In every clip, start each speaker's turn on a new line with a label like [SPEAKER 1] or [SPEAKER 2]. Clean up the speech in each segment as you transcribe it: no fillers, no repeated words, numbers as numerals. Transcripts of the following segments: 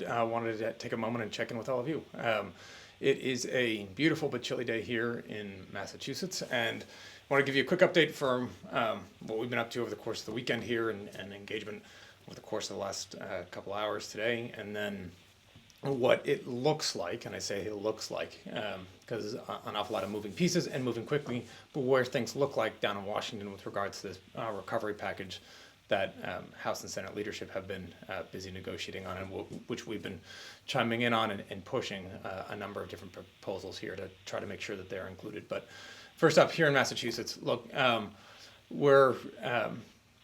[SPEAKER 1] Wanted to take a moment and check in with all of you. It is a beautiful but chilly day here in Massachusetts, and I want to give you a quick update from what we've been up to over the course of the weekend here and engagement over the course of the last couple hours today, and then what it looks like, and I say it looks like because an awful lot of moving pieces and moving quickly, but where things look like down in Washington with regards to this recovery package that House and Senate leadership have been busy negotiating on, and which we've been chiming in on and pushing a number of different proposals here to try to make sure that they're included. But first up, here in Massachusetts, look, we're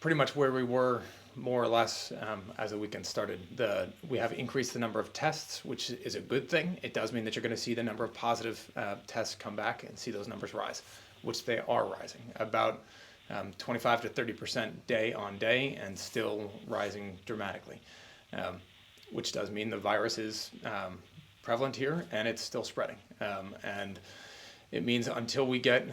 [SPEAKER 1] pretty much where we were more or less as the weekend started. We have increased the number of tests, which is a good thing. It does mean that you're going to see the number of positive tests come back and see those numbers rise, which they are rising. About 25 to 30% day on day, and still rising dramatically, which does mean the virus is prevalent here and it's still spreading. And it means until we get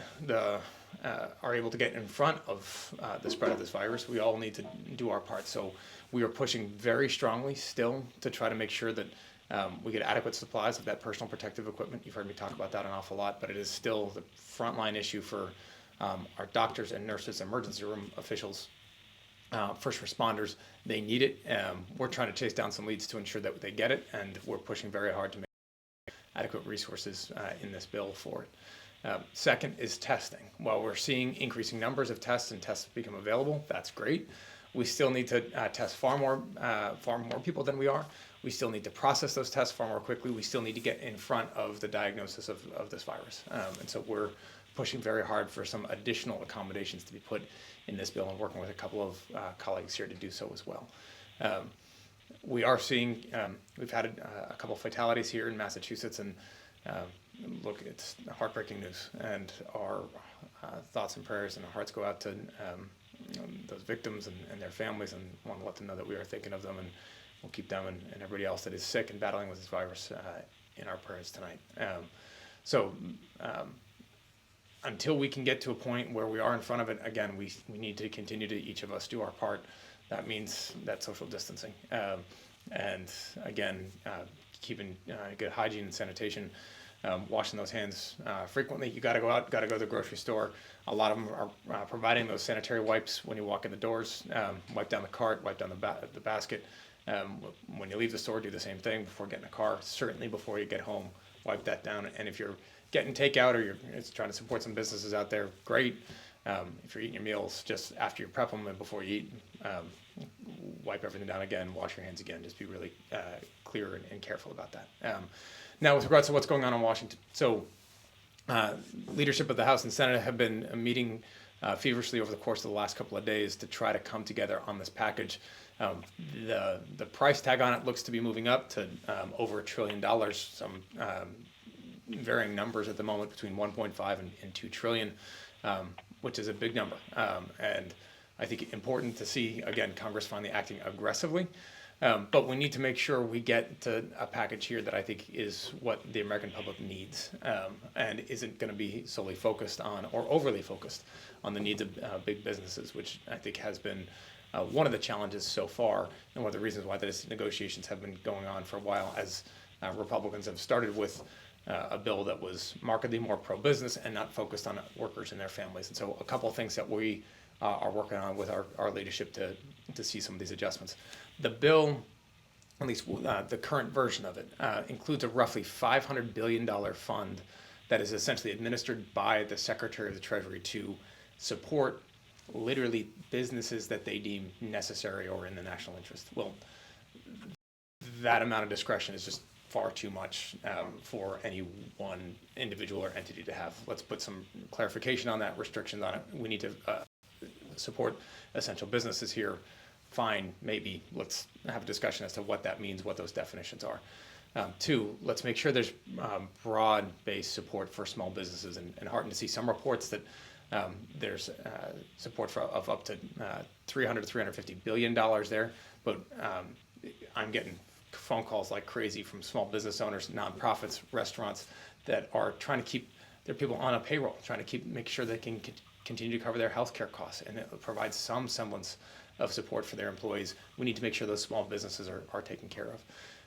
[SPEAKER 1] are able to get in front of the spread of this virus, we all need to do our part. So we are pushing very strongly still to try to make sure that we get adequate supplies of that personal protective equipment. You've heard me talk about that an awful lot, but it is still the frontline issue for our doctors and nurses, emergency room officials, first responders. They need it. We're trying to chase down some leads to ensure that they get it, and we're pushing very hard to make adequate resources in this bill for it. Second is testing. While we're seeing increasing numbers of tests and tests become available, that's great. We still need to test far more people than we are. We still need to process those tests far more quickly. We still need to get in front of the diagnosis of this virus. And so we're pushing very hard for some additional accommodations to be put in this bill, and working with a couple of colleagues here to do so as well. We are seeing, we've had a couple of fatalities here in Massachusetts, and look, it's heartbreaking news, and our thoughts and prayers and our hearts go out to those victims and their families, and want to let them know that we are thinking of them, and we'll keep them and everybody else that is sick and battling with this virus in our prayers tonight. Until we can get to a point where we are in front of it, again, we need to continue to each of us do our part. That means that social distancing. And again, keeping good hygiene and sanitation, washing those hands frequently. You got to go out, got to go to the grocery store. A lot of them are providing those sanitary wipes when you walk in the doors. Wipe down the cart, wipe down the basket. When you leave the store, do the same thing before getting a car. Certainly before you get home, wipe that down. And if you're getting takeout, or you're trying to support some businesses out there, great. If you're eating your meals, just after you prep them and before you eat, wipe everything down again, wash your hands again. Just be really clear and careful about that. Now, with regards to what's going on in Washington, so leadership of the House and Senate have been meeting feverishly over the course of the last couple of days to try to come together on this package. The price tag on it looks to be moving up to over $1 trillion. Some varying numbers at the moment between 1.5 and 2 trillion, which is a big number. And I think it's important to see, again, Congress finally acting aggressively. But we need to make sure we get to a package here that I think is what the American public needs, and isn't going to be solely focused on, or overly focused on, the needs of big businesses, which I think has been one of the challenges so far, and one of the reasons why these negotiations have been going on for a while, as Republicans have started with a bill that was markedly more pro-business and not focused on workers and their families. And so a couple of things that we are working on with our leadership to see some of these adjustments. The bill, at least the current version of it, includes a roughly $500 billion fund that is essentially administered by the Secretary of the Treasury to support literally businesses that they deem necessary or in the national interest. Well, that amount of discretion is just far too much for any one individual or entity to have. Let's put some clarification on that, restrictions on it. We need to support essential businesses here. Fine, maybe. Let's have a discussion as to what that means, what those definitions are. Two, let's make sure there's broad-based support for small businesses, and heartened to see some reports that there's support of up to $300 to $350 billion there, but I'm getting phone calls like crazy from small business owners, nonprofits, restaurants that are trying to keep their people on a payroll, trying to make sure they can continue to cover their healthcare costs, and it provides some semblance of support for their employees. We need to make sure those small businesses are taken care of.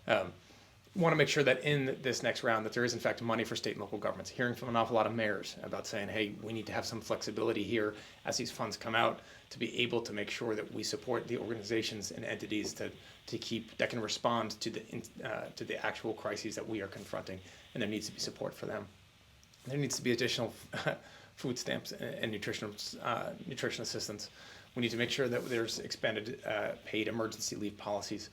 [SPEAKER 1] Want to make sure that in this next round that there is in fact money for state and local governments. Hearing from an awful lot of mayors about saying, hey, we need to have some flexibility here as these funds come out to be able to make sure that we support the organizations and entities to keep that can respond to the actual crises that we are confronting, and there needs to be support for them. There needs to be additional food stamps and nutrition assistance. We need to make sure that there's expanded paid emergency leave policies.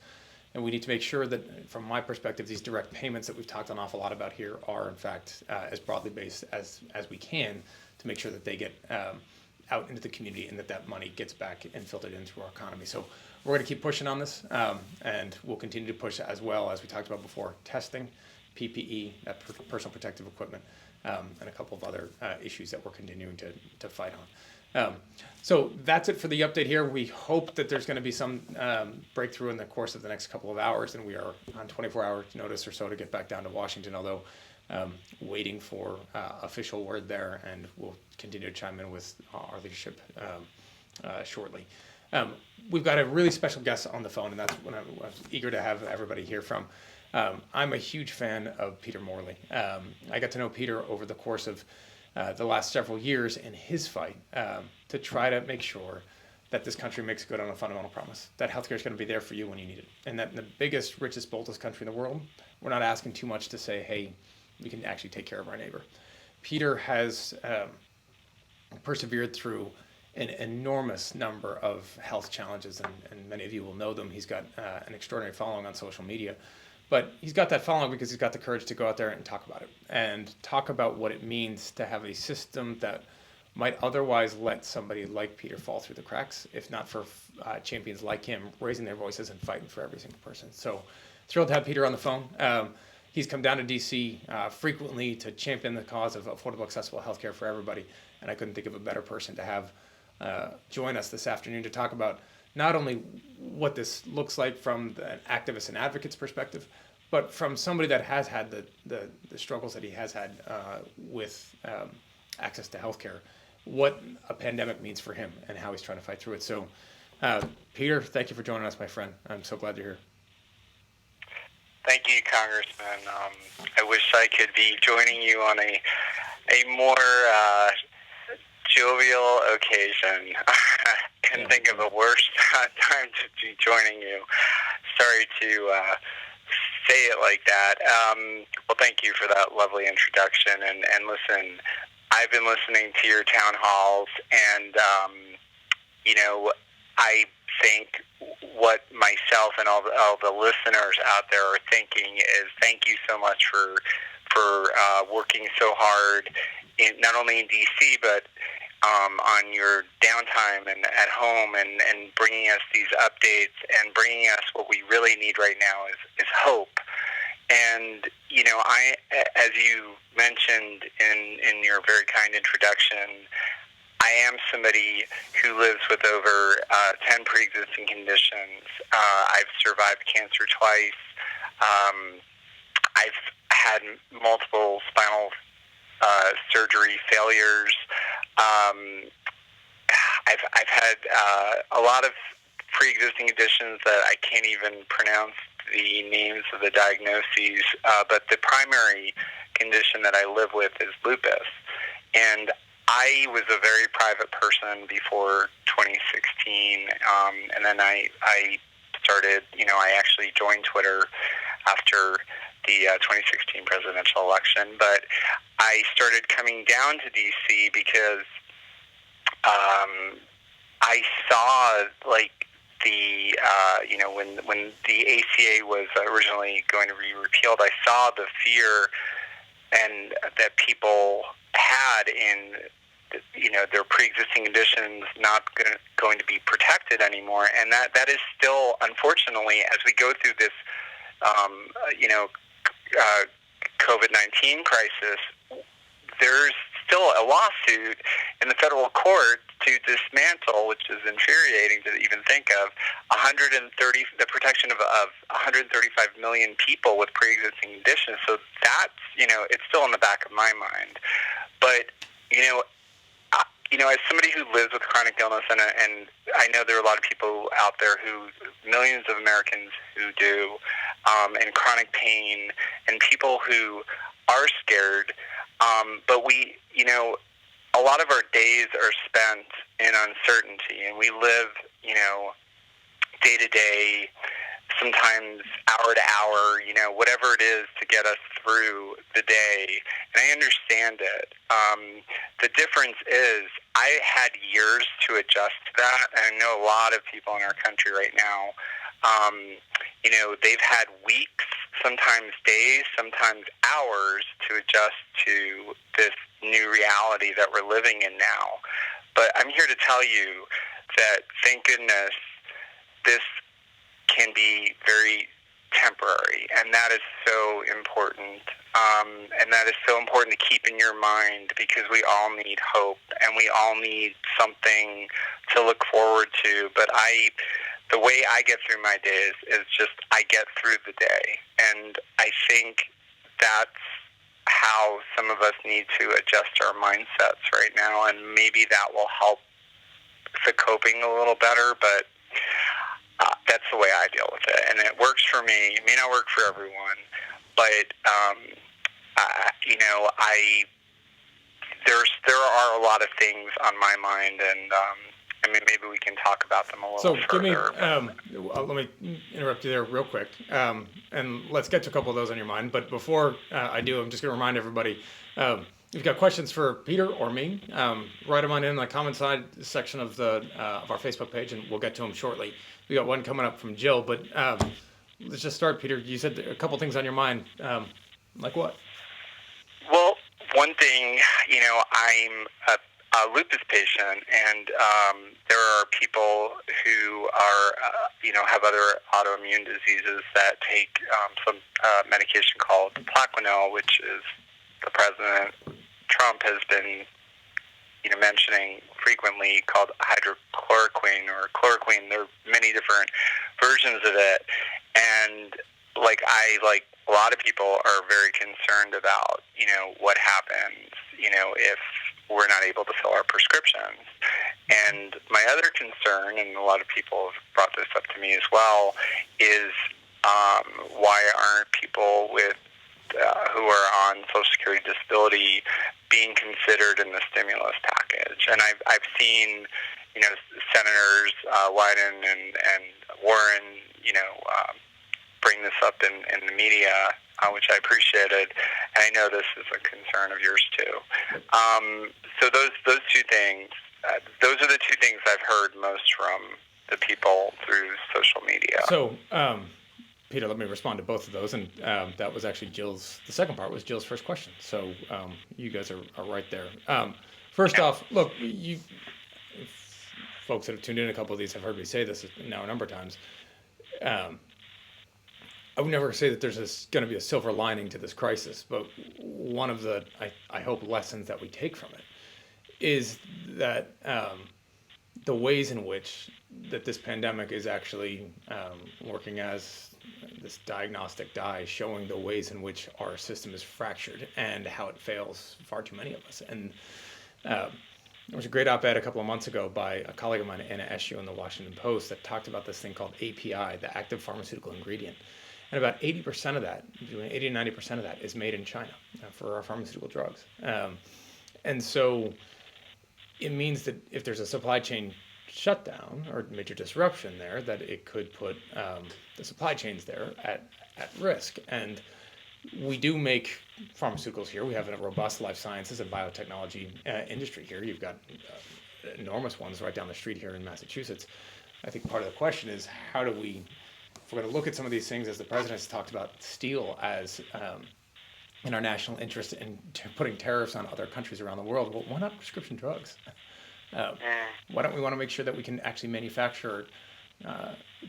[SPEAKER 1] And we need to make sure that, from my perspective, these direct payments that we've talked an awful lot about here are, in fact, as broadly based as we can to make sure that they get out into the community and that money gets back and filtered into our economy. So we're going to keep pushing on this, and we'll continue to push as well, as we talked about before, testing, PPE, that personal protective equipment, and a couple of other issues that we're continuing to fight on. So that's it for the update here. We hope that there's going to be some breakthrough in the course of the next couple of hours, and we are on 24-hour notice or so to get back down to Washington, although waiting for official word there, and we'll continue to chime in with our leadership shortly. We've got a really special guest on the phone, and that's what I was eager to have everybody hear from. I'm a huge fan of Peter Morley. I got to know Peter over the course of the last several years in his fight to try to make sure that this country makes good on a fundamental promise, that healthcare is going to be there for you when you need it. And that in the biggest, richest, boldest country in the world, we're not asking too much to say, hey, we can actually take care of our neighbor. Peter has persevered through an enormous number of health challenges, and many of you will know them. He's got an extraordinary following on social media. But he's got that following because he's got the courage to go out there and talk about it, and talk about what it means to have a system that might otherwise let somebody like Peter fall through the cracks, if not for champions like him raising their voices and fighting for every single person. So thrilled to have Peter on the phone. He's come down to D.C. Frequently to champion the cause of affordable, accessible healthcare for everybody, and I couldn't think of a better person to have join us this afternoon to talk about not only what this looks like from an activist and advocate's perspective, but from somebody that has had the struggles that he has had with access to healthcare, what a pandemic means for him and how he's trying to fight through it. So, Peter, thank you for joining us, my friend. I'm so glad you're here.
[SPEAKER 2] Thank you, Congressman. I wish I could be joining you on a more jovial occasion. Couldn't think of a worse time to be joining you. Sorry to say it like that. Well, thank you for that lovely introduction. And listen, I've been listening to your town halls, and I think what myself and all the listeners out there are thinking is thank you so much for working so hard, not only in D.C., but on your downtime and at home, and bringing us these updates and bringing us what we really need right now is hope. And, I, as you mentioned in your very kind introduction, I am somebody who lives with over 10 pre-existing conditions. I've survived cancer twice. I've had multiple spinal surgery failures. I've had a lot of pre-existing conditions that I can't even pronounce the names of the diagnoses, but the primary condition that I live with is lupus. And I was a very private person before 2016, and then I started, I actually joined Twitter after the 2016 presidential election, but I started coming down to D.C. because I saw, when the ACA was originally going to be repealed, I saw the fear and that people had in, their pre-existing conditions not going to be protected anymore, and that is still, unfortunately, as we go through this, COVID-19 crisis, there's still a lawsuit in the federal court to dismantle, which is infuriating to even think of, the protection of 135 million people with pre-existing conditions. So that's, it's still in the back of my mind. But, as somebody who lives with chronic illness, and I know there are a lot of people out there millions of Americans who do, and chronic pain, and people who are scared, but a lot of our days are spent in uncertainty, and we live, day to day, sometimes hour to hour, whatever it is to get us through the day. And I understand it. The difference is I had years to adjust to that, and I know a lot of people in our country right now, they've had weeks, sometimes days, sometimes hours to adjust to this new reality that we're living in now. But I'm here to tell you that, thank goodness, this can be very temporary, and that is so important. And that is so important to keep in your mind, because we all need hope, and we all need something to look forward to. But the way I get through my days is just I get through the day, and I think that's how some of us need to adjust our mindsets right now, and maybe that will help the coping a little better, but that's the way I deal with it, and it works for me. It may not work for everyone, but there are a lot of things on my mind, and maybe we can talk about them a little further.
[SPEAKER 1] Let me interrupt you there real quick, and let's get to a couple of those on your mind. But before I do, I'm just going to remind everybody, if you've got questions for Peter or me, write them on in the comment side section of our Facebook page, and we'll get to them shortly. We got one coming up from Jill, but let's just start, Peter. You said a couple things on your mind. Like what?
[SPEAKER 2] Well, one thing, I'm a lupus patient, and there are people who are, have other autoimmune diseases that take some medication called Plaquenil, which is the President Trump has been, mentioning frequently, called hydrochloroquine or chloroquine. There are many different versions of it, and like a lot of people are very concerned about, what happens, if we're not able to fill our prescriptions. And my other concern, and a lot of people have brought this up to me as well, is why aren't people who are on Social Security disability being considered in the stimulus package? And I've seen, Senators Wyden and Warren, bring this up in the media, which I appreciated, and I know this is a concern of yours too. So those two things, those are the two things I've heard most from the people through social media.
[SPEAKER 1] So, Peter, let me respond to both of those, and that was actually the second part was Jill's first question. So you guys are right there. First off, look, folks that have tuned in a couple of these have heard me say this now a number of times. I would never say that there's going to be a silver lining to this crisis, but one of the, I hope, lessons that we take from it is that the ways in which that this pandemic is actually working as this diagnostic die, showing the ways in which our system is fractured and how it fails far too many of us. And there was a great op-ed a couple of months ago by a colleague of mine, Anna Eshu, in the Washington Post, that talked about this thing called API, the active pharmaceutical ingredient. And about 80% of that, between 80 and 90% of that, is made in China for our pharmaceutical drugs. And so it means that if there's a supply chain shutdown or major disruption there, that it could put the supply chains there at risk. And we do make pharmaceuticals here. We have a robust life sciences and biotechnology industry here. You've got enormous ones right down the street here in Massachusetts. I think part of the question is, how do we, if we're going to look at some of these things, as the president has talked about steel as in our national interest in putting tariffs on other countries around the world, well, why not prescription drugs? Why don't we want to make sure that we can actually manufacture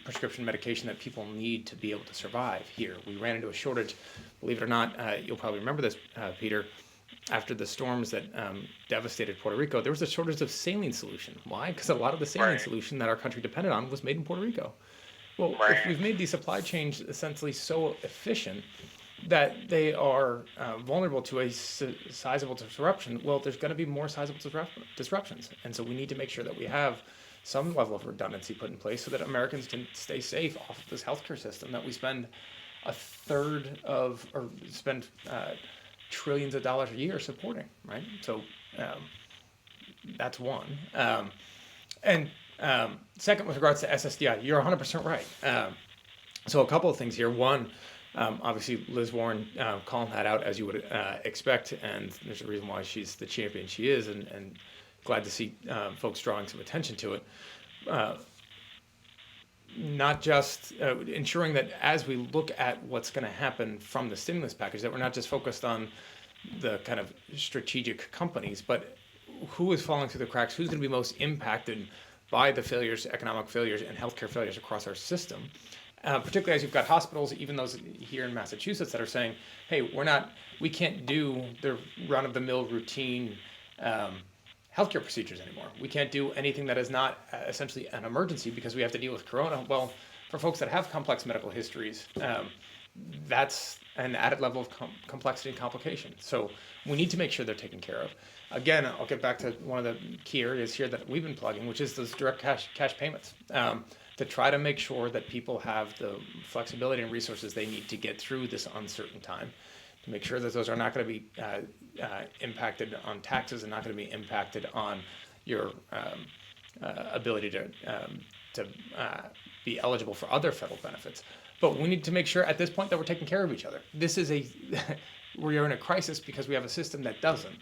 [SPEAKER 1] prescription medication that people need to be able to survive here? We ran into a shortage, believe it or not, you'll probably remember this, Peter, after the storms that devastated Puerto Rico, there was a shortage of saline solution. Why? Because a lot of the saline solution that our country depended on was made in Puerto Rico. Well, if we've made these supply chains essentially so efficient that they are vulnerable to a sizable disruption, well, there's going to be more sizable disruptions. And so we need to make sure that we have some level of redundancy put in place so that Americans can stay safe off of this healthcare system that we spend a third of, or spend trillions of dollars a year supporting, right? So that's one. And second, with regards to SSDI, you're 100% right. So a couple of things here. One, obviously Liz Warren calling that out as you would expect, and there's a reason why she's the champion she is, and glad to see folks drawing some attention to it. Not just ensuring that as we look at what's going to happen from the stimulus package, that we're not just focused on the kind of strategic companies, but who is falling through the cracks, who's going to be most impacted by the failures, economic failures, and healthcare failures across our system. Particularly as you've got hospitals, even those here in Massachusetts, that are saying, hey, we can't do the run-of-the-mill routine healthcare procedures anymore. We can't do anything that is not essentially an emergency because we have to deal with corona. Well, for folks that have complex medical histories, that's an added level of complexity and complication. So we need to make sure they're taken care of. Again, I'll get back to one of the key areas here that we've been plugging, which is those direct cash payments, to try to make sure that people have the flexibility and resources they need to get through this uncertain time, to make sure that those are not going to be impacted on taxes and not going to be impacted on your ability to be eligible for other federal benefits. But we need to make sure at this point that we're taking care of each other. This is we are in a crisis because we have a system that doesn't.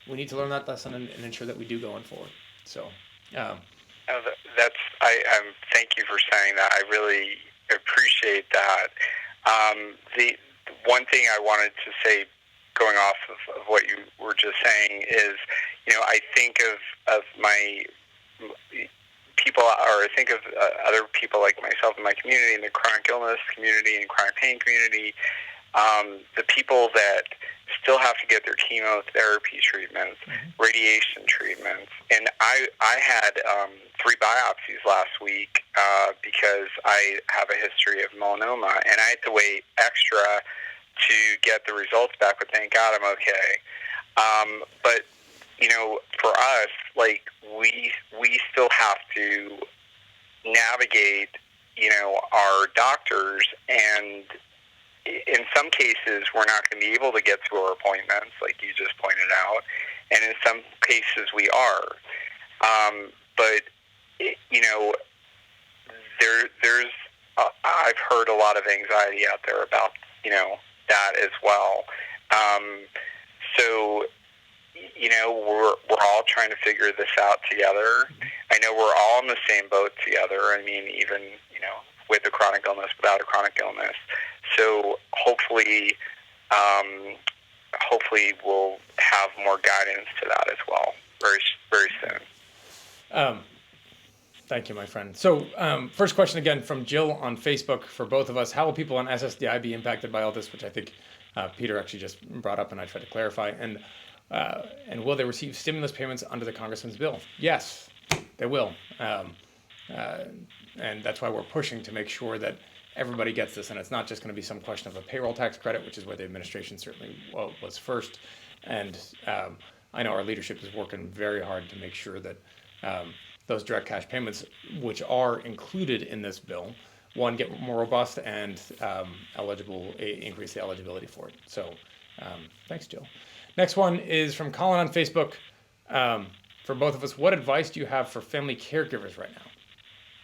[SPEAKER 1] We need to learn that lesson and ensure that we do going forward. So,
[SPEAKER 2] thank you for saying that. I really appreciate that. The one thing I wanted to say, going off of what you were just saying, is, I think of my people, or I think of other people like myself in my community, in the chronic illness community and chronic pain community, the people that still have to get their chemotherapy treatments, radiation treatments. And I had 3 biopsies last week because I have a history of melanoma, and I had to wait extra to get the results back, but thank God I'm okay. But, for us, like, we still have to navigate, our doctors, and in some cases, we're not going to be able to get to our appointments, like you just pointed out, and in some cases we are. But there's I've heard a lot of anxiety out there about that as well. So we're all trying to figure this out together. I know we're all in the same boat together. I mean, even with a chronic illness, without a chronic illness. So hopefully we'll have more guidance to that as well very, very soon.
[SPEAKER 1] Thank you, my friend. So first question again from Jill on Facebook for both of us. How will people on SSDI be impacted by all this, which I think Peter actually just brought up and I tried to clarify. And will they receive stimulus payments under the Congressman's bill? Yes, they will. And that's why we're pushing to make sure that everybody gets this, and it's not just going to be some question of a payroll tax credit, which is where the administration certainly was first. And I know our leadership is working very hard to make sure that those direct cash payments, which are included in this bill, one, get more robust and increase the eligibility for it. So thanks, Jill. Next one is from Colin on Facebook. For both of us, what advice do you have for family caregivers right now?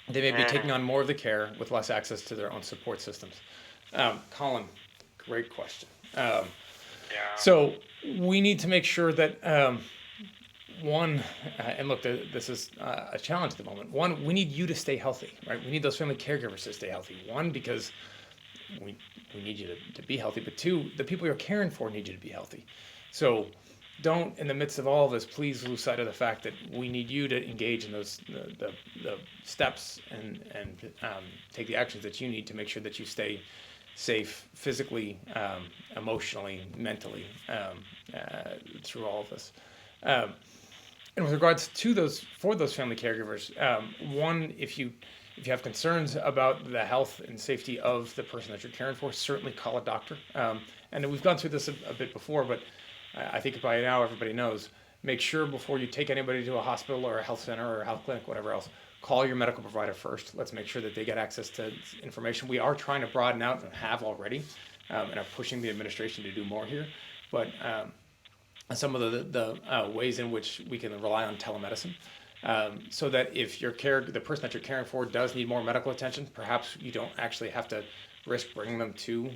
[SPEAKER 1] They may be taking on more of the care with less access to their own support systems. Colin, great question. So we need to make sure that, one, and look, this is a challenge at the moment. One, we need you to stay healthy, right? We need those family caregivers to stay healthy. One, because we need you to be healthy, but two, the people you're caring for need you to be healthy. So don't, in the midst of all of this, please lose sight of the fact that we need you to engage in those the steps and take the actions that you need to make sure that you stay safe physically, emotionally, mentally through all of this. And with regards to those family caregivers, one, if you If you have concerns about the health and safety of the person that you're caring for, certainly call a doctor. And we've gone through this a bit before, but I think by now everybody knows. Make sure before you take anybody to a hospital or a health center or a health clinic, whatever else, call your medical provider first. Let's make sure that they get access to information. We are trying to broaden out and have already, and are pushing the administration to do more here. But some of the ways in which we can rely on telemedicine, so that if the person that you're caring for does need more medical attention, perhaps you don't actually have to risk bringing them to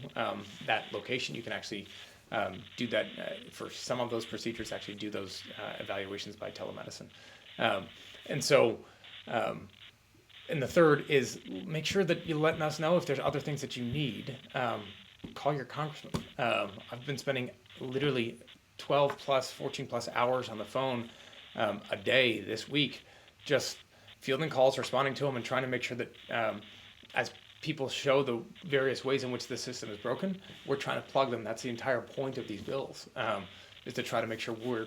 [SPEAKER 1] that location. You can actually do that for some of those procedures, actually do those evaluations by telemedicine. And so, and the third is make sure that you're letting us know if there's other things that you need. Call your congressman. I've been spending literally 12 plus, 14 plus hours on the phone a day this week, just fielding calls, responding to them, and trying to make sure that as people show the various ways in which the system is broken, we're trying to plug them. That's the entire point of these bills, is to try to make sure we're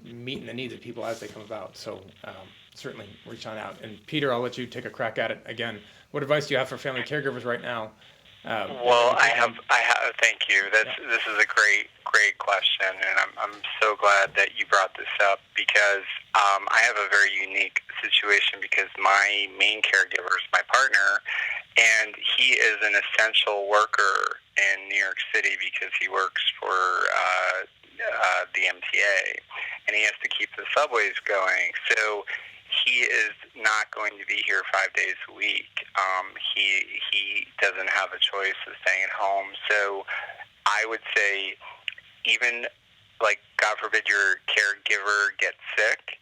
[SPEAKER 1] meeting the needs of people as they come about. So certainly reach on out. And Peter, I'll let you take a crack at it again. What advice do you have for family caregivers right now?
[SPEAKER 2] Well, I have. Thank you. This is a great question, and I'm so glad that you brought this up because I have a very unique situation because my main caregiver is my partner, and he is an essential worker in New York City because he works for the MTA, and he has to keep the subways going. So he is not going to be here 5 days a week. He doesn't have a choice of staying at home. So I would say, even like God forbid your caregiver gets sick,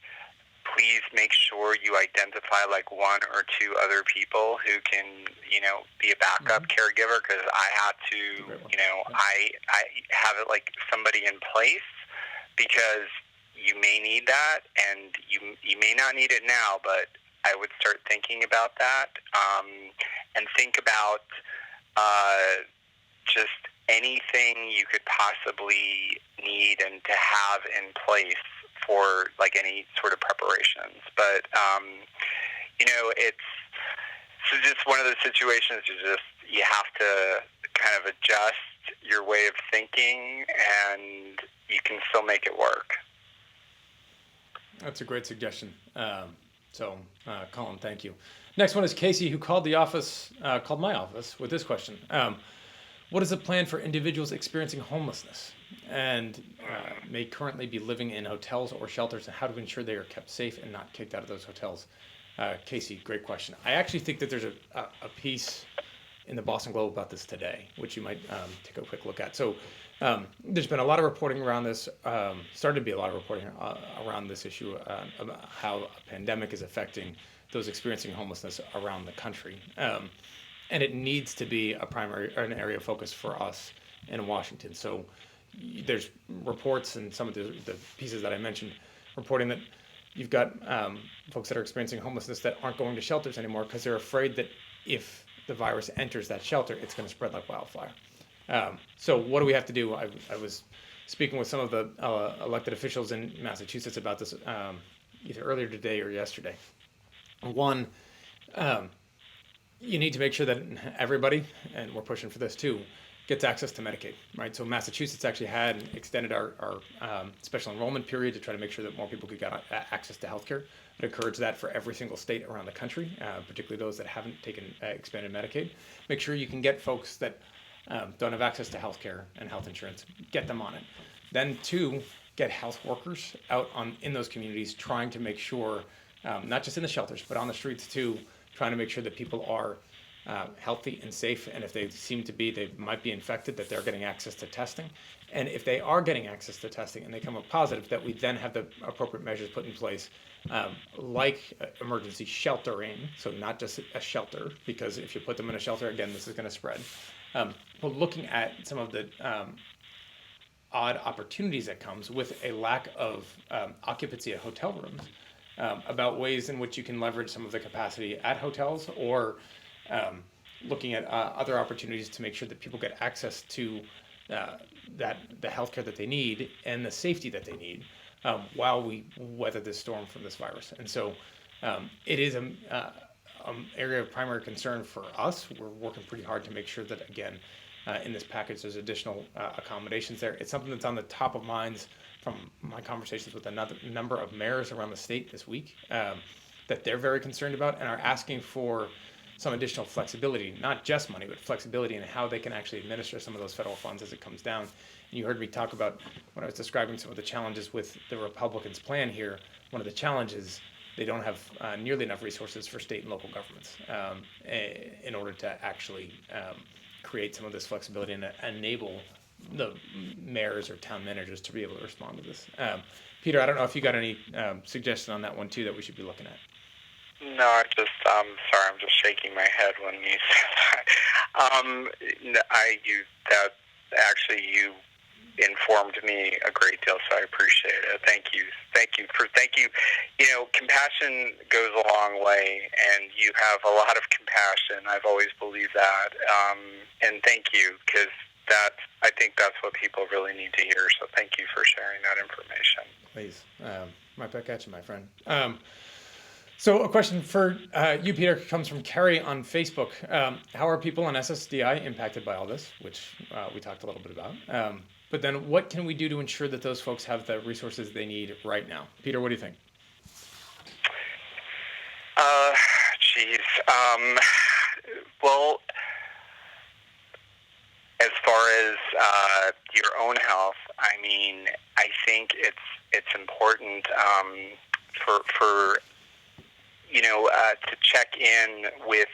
[SPEAKER 2] please make sure you identify like one or two other people who can, be a backup caregiver. Because I had to, I have it like somebody in place because you may need that, and you may not need it now, but I would start thinking about that, and think about just anything you could possibly need and to have in place for like any sort of preparations. But it's just one of those situations. You have to kind of adjust your way of thinking, and you can still make it work.
[SPEAKER 1] That's a great suggestion. Colin, thank you. Next one is Casey, who called my office with this question. What is the plan for individuals experiencing homelessness and may currently be living in hotels or shelters, and how to ensure they are kept safe and not kicked out of those hotels? Casey, great question. I actually think that there's a piece in the Boston Globe about this today, which you might take a quick look at. So there's been a lot of reporting around this, started to be a lot of reporting around this issue about how a pandemic is affecting those experiencing homelessness around the country. And it needs to be an area of focus for us in Washington. So there's reports and some of the pieces that I mentioned reporting that you've got folks that are experiencing homelessness that aren't going to shelters anymore because they're afraid that if the virus enters that shelter, it's going to spread like wildfire. So what do we have to do? I was speaking with some of the elected officials in Massachusetts about this either earlier today or yesterday. One, you need to make sure that everybody, and we're pushing for this too, gets access to Medicaid, right? So Massachusetts actually had extended our special enrollment period to try to make sure that more people could get access to healthcare. It encouraged that for every single state around the country, particularly those that haven't taken expanded Medicaid. Make sure you can get folks that don't have access to healthcare and health insurance, get them on it. Then two, get health workers out in those communities trying to make sure, not just in the shelters, but on the streets too, trying to make sure that people are healthy and safe, and if they might be infected, that they're getting access to testing. And if they are getting access to testing and they come up positive, that we then have the appropriate measures put in place, like emergency sheltering, so not just a shelter, because if you put them in a shelter, again, this is going to spread. But looking at some of the odd opportunities that comes with a lack of occupancy at hotel rooms, about ways in which you can leverage some of the capacity at hotels, or looking at other opportunities to make sure that people get access to the healthcare that they need and the safety that they need while we weather this storm from this virus. And so it is area of primary concern for us. We're working pretty hard to make sure that, again, in this package, there's additional accommodations there. It's something that's on the top of minds from my conversations with another number of mayors around the state this week, that they're very concerned about and are asking for some additional flexibility, not just money, but flexibility in how they can actually administer some of those federal funds as it comes down. And you heard me talk about when I was describing some of the challenges with the Republicans' plan here. One of the challenges, they don't have nearly enough resources for state and local governments in order to actually create some of this flexibility and enable the mayors or town managers to be able to respond to this. Peter, I don't know if you got any suggestion on that one too that we should be looking at.
[SPEAKER 2] No, I just sorry, I'm just shaking my head when you said that. You informed me a great deal, so I appreciate it. Thank you. You know, compassion goes a long way, and you have a lot of compassion. I've always believed that, and thank you, because I think that's what people really need to hear. So thank you for sharing that information.
[SPEAKER 1] Please, right back at you, my friend. So a question for you, Peter, comes from Carrie on Facebook. How are people on SSDI impacted by all this, which we talked a little bit about? But then what can we do to ensure that those folks have the resources they need right now? Peter, what do you think?
[SPEAKER 2] Well, as far as your own health, I mean, I think it's important for to check in with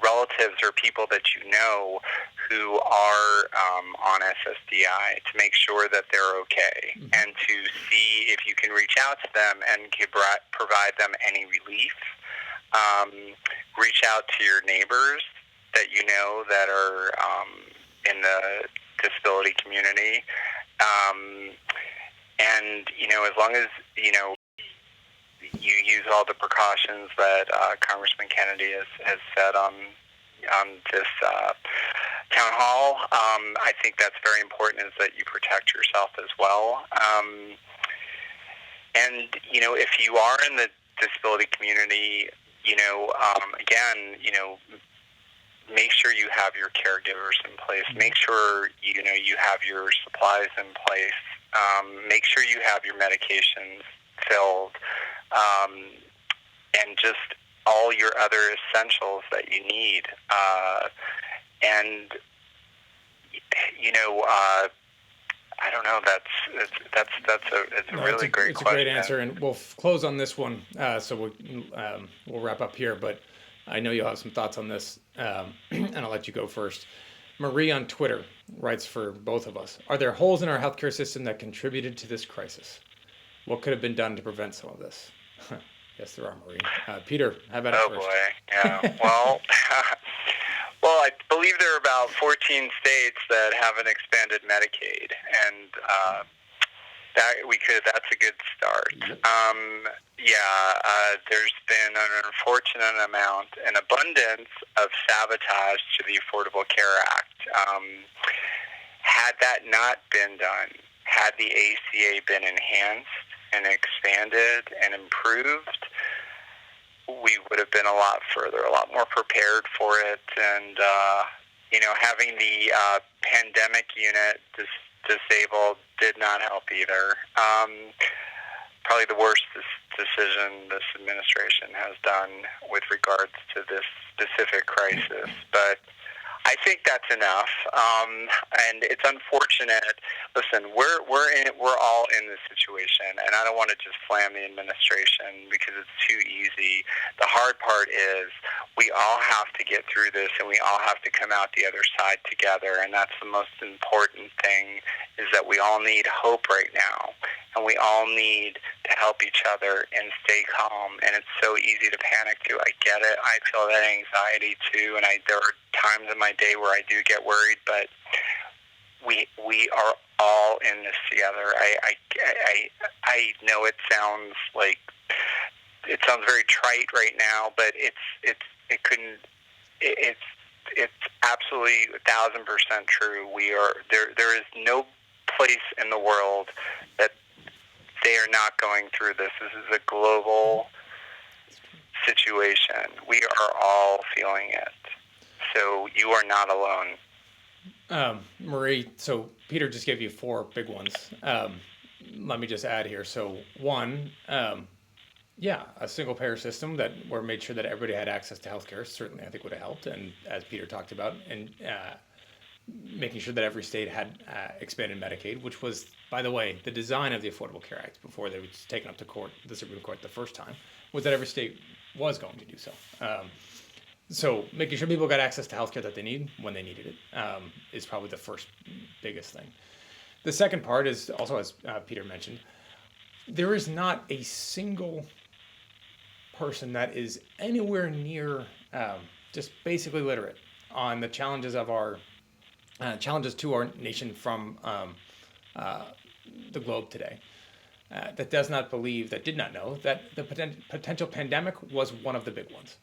[SPEAKER 2] relatives or people that you know who are on SSDI to make sure that they're okay, and to see if you can reach out to them and provide them any relief. Reach out to your neighbors that you know that are in the disability community, and as long as you use all the precautions that Congressman Kennedy has said on this town hall. I think that's very important, is that you protect yourself as well. And if you are in the disability community, again, make sure you have your caregivers in place. Make sure you have your supplies in place. Make sure you have your medications filled, and just all your other essentials that you need. And I don't know. It's a really great question.
[SPEAKER 1] It's a great answer, and we'll close on this one. So we'll wrap up here. But I know you'll have some thoughts on this, and I'll let you go first. Marie on Twitter writes for both of us: are there holes in our healthcare system that contributed to this crisis? What could have been done to prevent some of this? Yes, there are, Marie. Peter, how about it first?
[SPEAKER 2] Oh, boy. Yeah. Well, I believe there are about 14 states that have an expanded Medicaid, and that's a good start. There's been an unfortunate amount, an abundance of sabotage to the Affordable Care Act. Had that not been done, had the ACA been enhanced and expanded and improved, we would have been a lot further, a lot more prepared for it. And, having the pandemic unit disabled did not help either. Probably the worst decision this administration has done with regards to this specific crisis. But I think that's enough, and it's unfortunate. Listen, we're all in this situation, and I don't want to just slam the administration because it's too easy. The hard part is we all have to get through this, and we all have to come out the other side together, and that's the most important thing, is that we all need hope right now, and we all need to help each other and stay calm. And it's so easy to panic too. I get it. I feel that anxiety too, and there are times in my day where I do get worried, but we are all in this together. I know it sounds very trite right now, but it's absolutely 1,000% true. We are there is no place in the world that they are not going through this. This is a global situation. We are all feeling it. So you are not alone.
[SPEAKER 1] Marie, so Peter just gave you four big ones. Let me just add here. So one, yeah, a single payer system that where made sure that everybody had access to healthcare certainly I think would have helped. And as Peter talked about, and making sure that every state had expanded Medicaid, which was, by the way, the design of the Affordable Care Act before they were taken up to court, the Supreme Court the first time, was that every state was going to do so. So making sure people got access to healthcare that they need when they needed it is probably the first biggest thing. The second part is also, as Peter mentioned, there is not a single person that is anywhere near just basically literate on the challenges of our challenges to our nation from the globe today. That does not believe, that did not know that the potential pandemic was one of the big ones.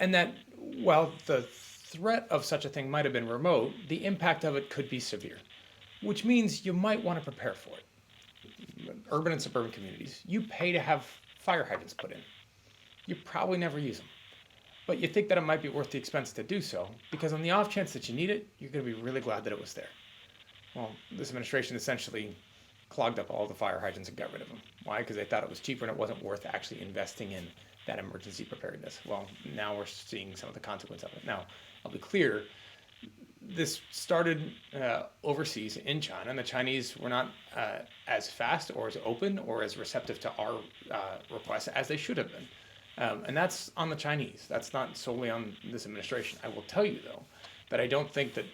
[SPEAKER 1] And that while the threat of such a thing might have been remote, the impact of it could be severe, which means you might want to prepare for it. Urban and suburban communities, you pay to have fire hydrants put in. You probably never use them. But you think that it might be worth the expense to do so, because on the off chance that you need it, you're going to be really glad that it was there. Well, this administration essentially clogged up all the fire hydrants and got rid of them. Why? Because they thought it was cheaper and it wasn't worth actually investing in that emergency preparedness. Well, now we're seeing some of the consequence of it. Now, I'll be clear, this started overseas in China, and the Chinese were not as fast or as open or as receptive to our requests as they should have been. And that's on the Chinese. That's not solely on this administration. I will tell you, though, that I don't think that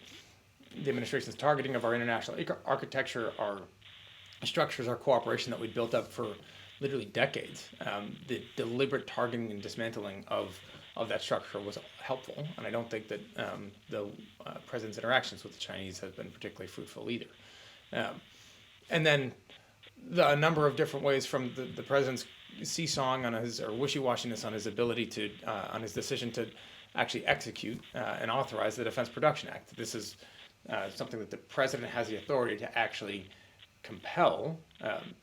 [SPEAKER 1] the administration's targeting of our international architecture, our structures, our cooperation that we built up for literally decades, the deliberate targeting and dismantling of that structure was helpful. And I don't think that the president's interactions with the Chinese has been particularly fruitful either. And then a number of different ways from the president's seesawing on his, or wishy-washiness on his ability to, on his decision to actually execute and authorize the Defense Production Act. This is something that the president has the authority to actually compel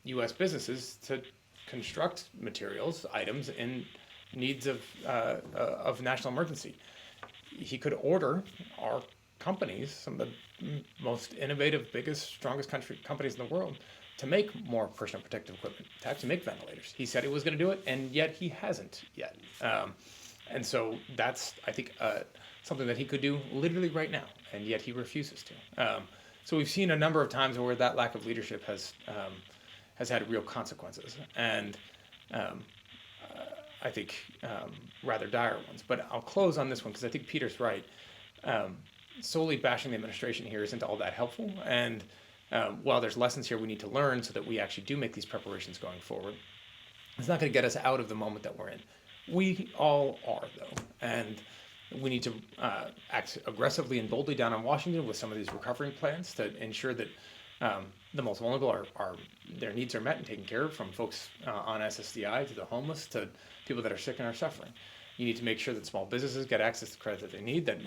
[SPEAKER 1] U.S. businesses to construct materials, items in needs of national emergency. He could order our companies, some of the most innovative, biggest, strongest companies in the world, to make more personal protective equipment, to actually make ventilators. He said he was going to do it, and yet he hasn't yet. And so that's, I think, something that he could do literally right now, and yet he refuses to. So we've seen a number of times where that lack of leadership has had real consequences, and I think rather dire ones. But I'll close on this one because I think Peter's right. Solely bashing the administration here isn't all that helpful, and while there's lessons here we need to learn so that we actually do make these preparations going forward, it's not going to get us out of the moment that we're in. We all are, though, and we need to act aggressively and boldly down on Washington with some of these recovery plans to ensure that the most vulnerable their needs are met and taken care of, from folks on SSDI to the homeless to people that are sick and are suffering. You need to make sure that small businesses get access to credit that they need, that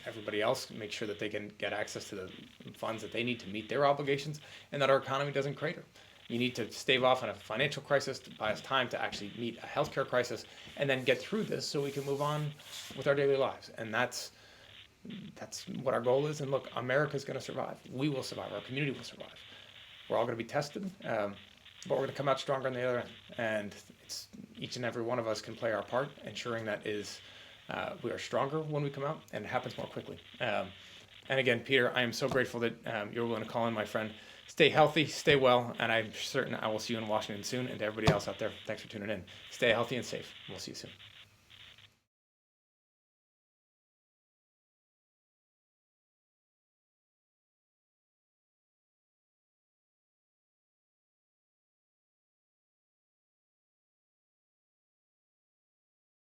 [SPEAKER 1] everybody else make sure that they can get access to the funds that they need to meet their obligations, and that our economy doesn't crater. You need to stave off on a financial crisis to buy us time to actually meet a healthcare crisis, and then get through this so we can move on with our daily lives. And that's what our goal is. And look, America's going to survive. We will survive. Our community will survive. We're all going to be tested, but we're going to come out stronger on the other end. And it's each and every one of us can play our part, ensuring that we are stronger when we come out, and it happens more quickly. And again, Peter, I am so grateful that you're willing to call in, my friend. Stay healthy, stay well, and I'm certain I will see you in Washington soon. And to everybody else out there, thanks for tuning in. Stay healthy and safe. We'll see you soon.